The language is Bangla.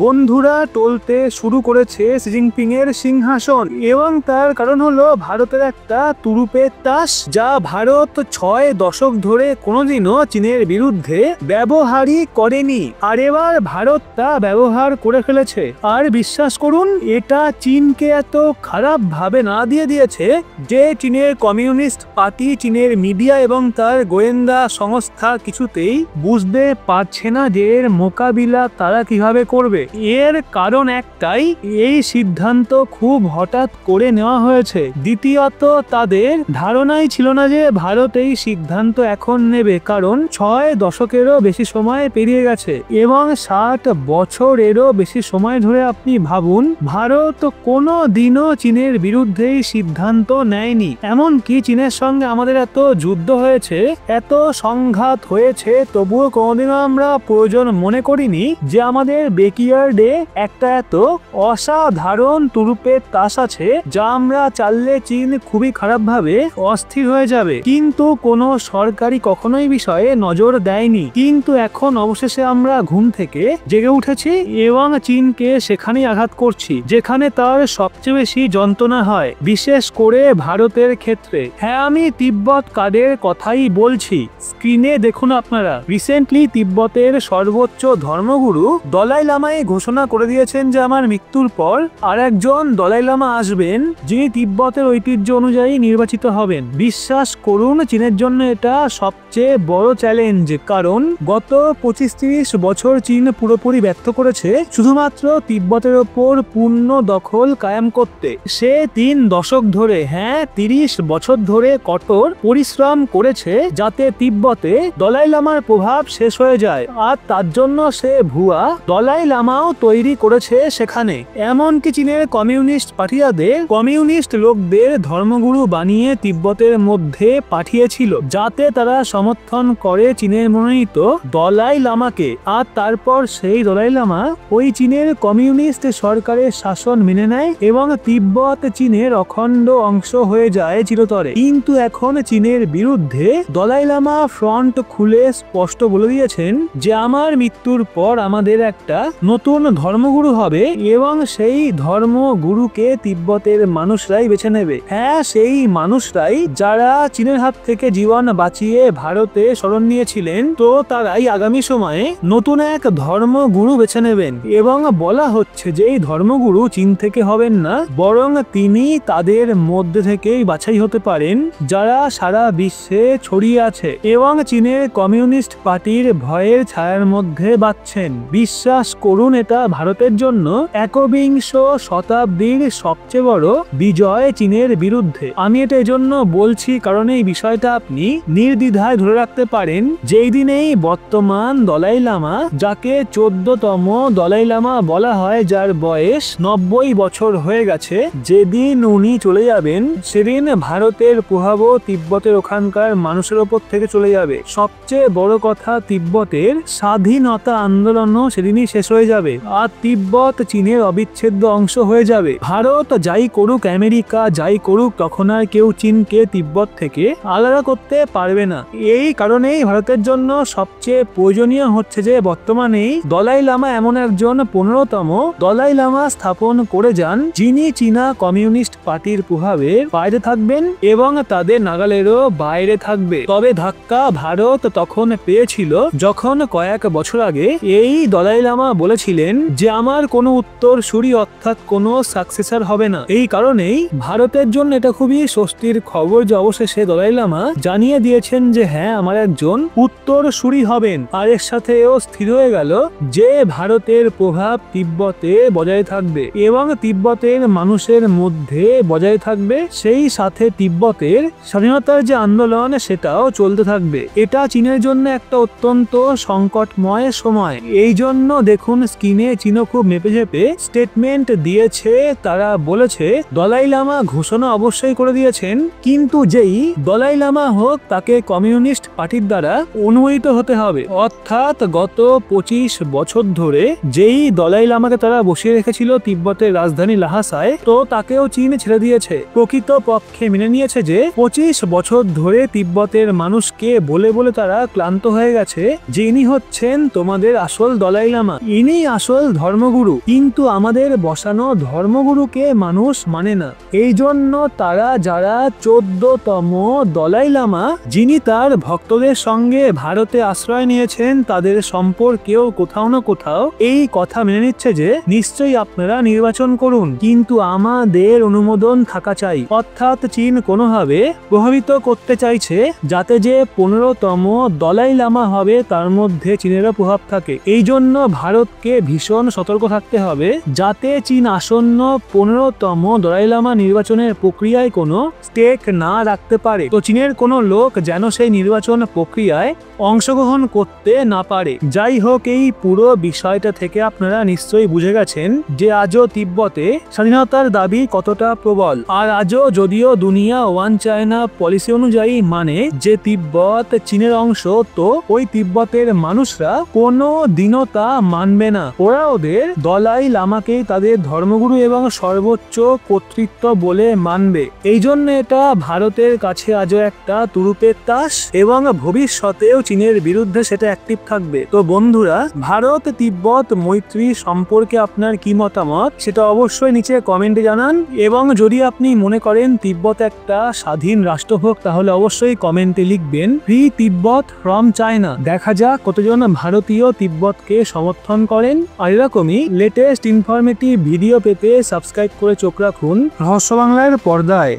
বন্ধুরা টলতে শুরু করেছে শি জিনপিং এর সিংহাসন, এবং তার কারণ হলো ভারতের একটা তুরুপের তাস, যা ভারত 6 দশক ধরে কোনোদিনও চীনের বিরুদ্ধে ব্যবহারই করেনি। আর এবার ভারত তা ব্যবহার করে ফেলেছে। আর বিশ্বাস করুন, এটা চীনকে এত খারাপ ভাবে না দিয়ে দিয়েছে যে চীনের কমিউনিস্ট পার্টি, চীনের মিডিয়া এবং তার গোয়েন্দা সংস্থা কিছুতেই বুঝতে পারছে না যে এর মোকাবিলা তারা কিভাবে করবে। এর কারণ একটাই, এই সিদ্ধান্ত খুব হঠাৎ করে নেওয়া হয়েছে। দ্বিতীয়ত, তাদের ধারণাই ছিল না যে ভারত এই সিদ্ধান্ত এখন নেবে, কারণ 6 দশকেরও বেশি সময় পেরিয়ে গেছে এবং 60 বছরেরও বেশি সময় ধরে আপনি ভাবুন, ভারত কোনো দিনও চীনের বিরুদ্ধে সিদ্ধান্ত নেয়নি। এমনকি চীনের সঙ্গে আমাদের এত যুদ্ধ হয়েছে, এত সংঘাত হয়েছে, তবুও কোনোদিনও আমরা প্রয়োজন মনে করিনি যে আমাদের বেকিয়ার্ডে একটা এত অসাধারণ তুরুপের তাস আছে যা আমরা চাললে চীন খুবই খারাপভাবে অস্থির হয়ে যাবে। কিন্তু কোনো সরকারই কখনোই বিষয়ে নজর দেয়নি। কিন্তু এখন অবশেষে আমরা ঘুম থেকে জেগে উঠেছি এবং চীনকে সেখানেই আঘাত করছি যেখানে তার সবচেয়ে বেশি যন্ত্রণা হয়, বিশেষ করে ভারতের ক্ষেত্রে। হ্যাঁ, আমি তিব্বত কাদের কথাই বলছি। স্ক্রিনে দেখুন আপনারা, রিসেন্টলি তিব্বতের সর্বোচ্চ ধর্মগুরু দলাই লামাই ঘোষণা করে দিয়েছেন যে আমার মৃত্যুর পর আর একজন দলাই লামা আসবেন যিনি তিব্বতের ঐতিহ্য অনুযায়ী নির্বাচিত হবেন। বিশ্বাস করুন, চীনের জন্য এটা সবচেয়ে বড় চ্যালেঞ্জ, কারণ গত 25-30 বছর চীন পুরোপুরি ব্যর্থ করেছে শুধুমাত্র তিব্বতের ওপর পূর্ণ দখল কায়েম করতে। সে 3 দশক ধরে, হ্যাঁ 30 বছর ধরে কঠোর পরিশ্রম করেছে যাতে তিব্বতে দলাই লামার প্রভাব শেষ হয়ে যায়। আর তার জন্য সে ভুয়া দলাই লামাও তৈরি করেছে সেখানে। এমনকি চীনের কমিউনিস্ট পার্টিয়াদের কমিউনিস্ট লোকদের ধর্মগুরু বানিয়ে তিব্বতের মধ্যে পাঠিয়েছিল যাতে তারা সমর্থন করে চীনের মনোনীত দলাই লামাকে। আর তারপর সেই দলাই লামা ওই চীনের কমিউনিস্ট সরকারের শাসন মেনে নেয় এবং তিব্বত চীনের অখণ্ড অংশ হয়ে যায় চিরতরে। কিন্তু এখন চীনের বিরুদ্ধে দলাই লামা ফ্রন্ট খুলে স্পষ্ট বলে দিয়েছেন যে আমার মৃত্যুর পর আমাদের একটা নতুন ধর্মগুরু হবে এবং সেই ধর্মগুরুকে তিব্বতের মানুষরাই বেছে নেবে। হ্যাঁ, সেই মানুষরাই যারা চীনের হাত থেকে জীবন বাঁচিয়ে ভারতে শরণ নিয়েছিলেন, তো তারাই আগামী সময়ে নতুন এক ধর্মগুরু বেছে নেবেন। এবং বলা হচ্ছে যে এই ধর্মগুরু চীন থেকে হবেন না, বরং তিনি তাদের মধ্যে থেকেই বাছাই হতে পারেন যারা সারা বিশ্বে ছড়িয়ে আছে এবং চীনের কমিউনিস্ট পার্টির ভয়ের ছায়ার মধ্যে বাঁচছেন। বিশ্বাস করুন, এটা ভারতের জন্য 21 শতাব্দীর সবচেয়ে বড় বিজয় চীনের বিরুদ্ধে। আমি এটা এজন্য বলছি কারণ এই বিষয়টা আপনি নির্দ্বিধায় ধরে রাখতে পারেন। যেই দিনেই বর্তমান দলাই লামা, যাকে 14তম দলাই লামা বলা হয়, যার বয়স 90 বছর হয়ে গেছে, যেদিন উনি চলে যাবেন সেদিন ভারতের প্রভাবও তিব্বতের ওখানকার মানুষের ওপর থেকে চলে যাবে। সবচেয়ে বড় কথা, তিব্বতের স্বাধীনতা আন্দোলনও সেদিনই শেষ হয়ে যাবে আর তিব্বত চীনের অবিচ্ছেদ্য অংশ হয়ে যাবে। ভারত যাই করুক, আমেরিকা যাই করুক, তখন আর কেউ চীনকে তিব্বত থেকে আলাদা করতে পারবে না। এই কারণেই ভারতের জন্য সবচেয়ে প্রয়োজনীয় হচ্ছে যে বর্তমানে দলাই লামা এমন একজন 15তম দলাই লামা স্থাপন করে যান যিনি চীনা কমিউনিস্ট পার্টির প্রভাবের বাইরে থাকবেন এবং তাদের নাগালেরও বাইরে থাকবে। তবে ধাক্কা ভারত তখন পেয়েছিল যখন কয়েক বছর আগে এই দলাই লামা বলেছিলেন যে আমার কোনো উত্তরসূরি অর্থাৎ কোনো সাকসেসর হবে না। এই কারণেই ভারতের জন্য এটা খুবই স্বস্তির খবর যে অবশেষে দলাই লামা জানিয়ে দিয়েছেন যে হ্যাঁ, আমার একজন উত্তরসূরি হবেন। আর এর সাথেও স্থির হয়ে গেল যে ভারতের প্রভাব তিব্বতে বজায় থাকবে এবং তিব্বতের মানুষের মধ্যে বজায় থাকবে। সেই সাথে তিব্বতের স্বাধীনতার যে আন্দোলন সেটাও চলতে থাকবে। এটা চীনের জন্য একটা অত্যন্ত সংকটময় সময়। এই জন্য দেখুন স্ক্রিনে চীনও খুব মেপে ঝেপে স্টেটমেন্ট দিয়েছে। তারা বলেছে দলাই লামা ঘোষণা অবশ্যই করে দিয়েছেন, কিন্তু যেই দলাই লামা হোক তাকে কমিউনিস্ট পার্টির দ্বারা অনুমোদিত হতে হবে। অর্থাৎ গত 25 বছর ধরে যেই দলাই লামাকে তারা বসিয়ে রেখেছিল তিব্বতের রাজধানী লাহাসায়, তো তাকেও চীন ছেড়ে দিয়েছে। প্রকৃত পক্ষে মেনে নিয়েছে যে 25 বছর ধরে তিব্বতের মানুষকে বলে বলে তারা ক্লান্ত হয়ে গেছে যে ইনি হচ্ছেন তোমাদের আসল দলাই লামা। ইনি তিনিই আসল ধর্মগুরু, কিন্তু আমাদের বসানো ধর্মগুরুকে মানুষ মানে না। এই জন্য তারা যারা 14তম দলাই লামা, যিনি তার ভক্তদের সঙ্গে ভারতে আশ্রয় নিয়েছেন, তাদের সম্পর্কেও কোথাও না কোথাও এই কথা মেনে নিচ্ছে যে নিশ্চয়ই আপনারা নির্বাচন করুন, কিন্তু আমাদের অনুমোদন থাকা চাই। অর্থাৎ চীন কোনোভাবে প্রভাবিত করতে চাইছে যাতে যে 15তম দলাই লামা হবে তার মধ্যে চীনেরও প্রভাব থাকে। এই জন্য ভারতকে ভীষণ সতর্ক থাকতে হবে যাতে চীন আসন্ন 15তম দলাই লামা নির্বাচনের প্রক্রিয়ায় কোনো স্টেক না রাখতে পারে। তো চীনের কোনো লোক যেন সেই নির্বাচন প্রক্রিয়ায় অংশগ্রহণ করতে না পারে। যাই হোক, এই পুরো বিষয়টা থেকে আপনারা নিশ্চয়ই বুঝে গেছেন যে আজও তিব্বতে স্বাধীনতার দাবি কতটা প্রবল। আর আজও যদিও দুনিয়া ওয়ান চায়না পলিসি অনুযায়ী মানে যে তিব্বত চীনের অংশ, তো ওই তিব্বতের মানুষরা কোনো দিনও তা মানবে না। ওরা ওদের দলাই লামাকেই তাদের ধর্মগুরু এবং সর্বোচ্চ কর্তৃত্ব বলে মানবে। এই জন্য এটা ভারতের কাছে আজও একটা তুরুপের তাস এবং ভবিষ্যতেও চীনের বিরুদ্ধে সেটা অ্যাক্টিভ থাকবে। তো বন্ধুরা, ভারত তিব্বত মৈত্রী সম্পর্কে আপনার কি মতামত সেটা অবশ্যই নিচে কমেন্টে জানান। এবং যদি আপনি মনে করেন তিব্বত একটা স্বাধীন রাষ্ট্র হোক, তাহলে অবশ্যই কমেন্টে লিখবেন ফ্রি তিব্বত ফ্রম চায়না। দেখা যাক কতজন ভারতীয় তিব্বতকে সমর্থন করেন। আর এরকমই লেটেস্ট ইনফরমেটিভ ভিডিও পেতে সাবস্ক্রাইব করে চোখ রাখুন রহস্য বাংলার পর্দায়।